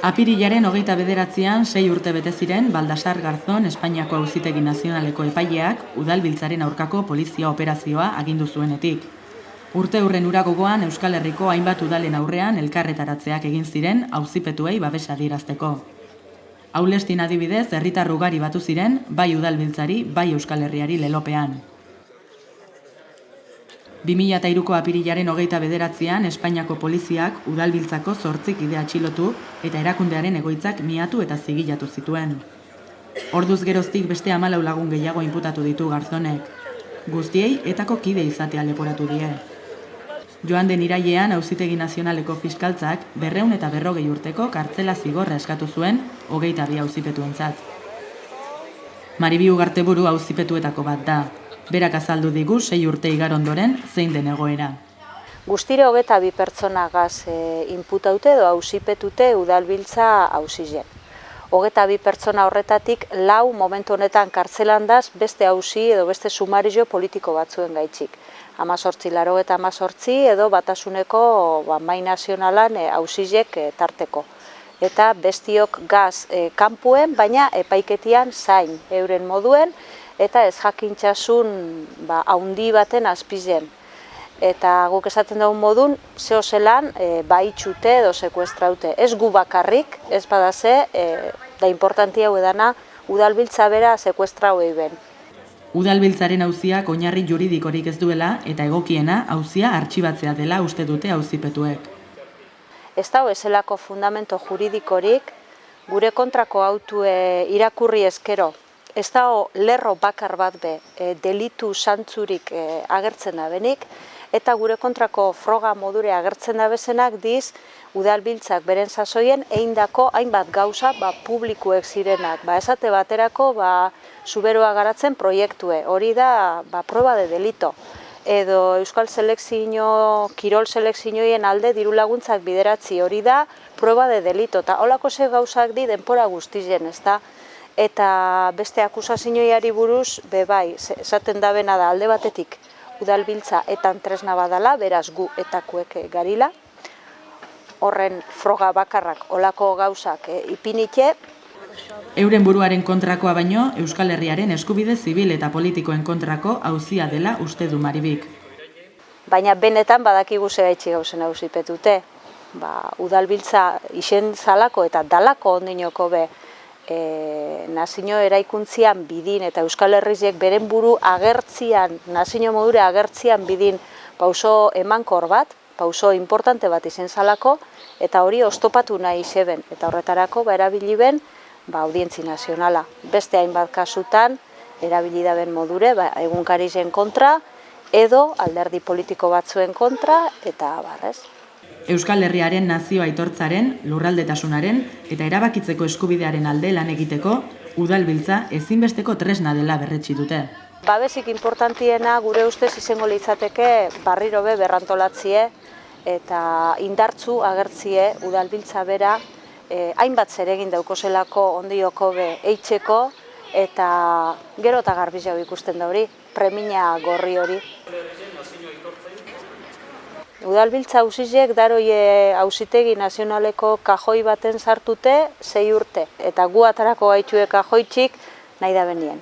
Apirilaren 29an 6 urte bete ziren Baldasar Garzón Espainiako Auzitegi Nazionaleko epaileak udalbiltzaren aurkako polizia operazioa agindu zuenetik. Urte hurren hura gogoan Euskal Herriko hainbat udalen aurrean elkarretaratzeak egin ziren auzipetuei babesa adierazteko. Aulestin adibidez, herritar ugari batu ziren, bai udalbiltzari, bai Euskal Herriari lelopean. 2003ko apirilaren 29an Espainiako poliziak udalbiltzako 8 kide atxilotu eta erakundearen egoitzak miatu eta zigilatu zituen. Orduz geroztik beste 14 lagun gehiago inputatu ditu Garzonek. Guztiei etako kide izatea leporatu die. Joan den irailean Auzitegi Nazionaleko fiskaltzak 240 urteko kartzela zigorra eskatu zuen 22 auzipetuentzat. Maribi Ugarteburu auzipetuetako bat da. Berak azaldu digu 6 urte igaro ondoren zein den egoera. Guztire 22 pertsonagaz inputaute edo auzipetute udalbiltza auzizen. 22 pertsona horretatik 4 momentu honetan kartzelan daz beste auzi edo beste sumario politiko batzuen gaitxik. 1888 edo batasuneko mai nazionalan auzizek tarteko. Eta bestiok gaz kanpuen, baina epaiketian zain euren moduen, eta ez jakintzasun haundi baten azpizen. Eta guk esaten dugun modun, zeo zelan baitxute edo sekuestraute. Ez gu bakarrik, ez badaze, da importantia hau edana, udalbiltza bera sekuestrau egin. Udalbiltzaren auziak oinarri juridikorik ez duela eta egokiena auzia artxibatzea dela uste dute auzipetuek. Ez dago ezelako fundamento juridikorik gure kontrako autu irakurri ezkero. Ez dago lerro bakar bat be delitu santzurik agertzen da benik, eta gure kontrako froga modure agertzen da bezenak diz udalbiltzak beren sasoien eindako hainbat gauza publikuek zirenak. Esate baterako zuberoa garatzen proiektue, hori da proba de delito. Edo Euskal Selekzio, Kirol Selekzioen alde diru laguntzak bideratzi, hori da proba de delito. Eta holako ze gauzak di denpora guztien, ez da? Eta beste akusazioari buruz, bai, esaten da bena da alde batetik udalbiltza etan tresna badala, beraz gu etakuek garila. Horren froga bakarrak olako gauzak ipinike. Euren buruaren kontrakoa baino, Euskal Herriaren eskubide zibil eta politikoen kontrako auzia dela uste du Maribik. Baina benetan badakigu segaitxi gauzen auzipetute. Udalbiltza isen zalako eta dalako ondinoko be nazio eraikuntzian bidin eta Euskal Herriek beren buru agertzian, nazio modure agertzian bidin pauso emankor bat, pauso importante bat izen zalako, eta hori oztopatu nahi zeben, eta horretarako erabili ben audientzi nazionala. Beste hainbat kasutan erabili da ben modure egunkarizen kontra, edo alderdi politiko batzuen kontra, eta barrez. Euskal Herriaren nazio aitortzaren, lurraldetasunaren eta erabakitzeko eskubidearen alde lan egiteko, udalbiltza ezinbesteko tresna dela berretsi dute. Babesik importantiena gure ustez izango litzateke barriro be berrantolatzie eta indartzu agertzie udalbiltza bera hainbat zeregin daukozelako ondioko be eitzeko eta gero eta garbi jau ikusten da hori, premia gorri hori. Udalbiltza auzizek daroi Auzitegi Nazionaleko kajoi baten sartute 6 urte, eta gu atarako gaitxue kajoitxik nahi da benien.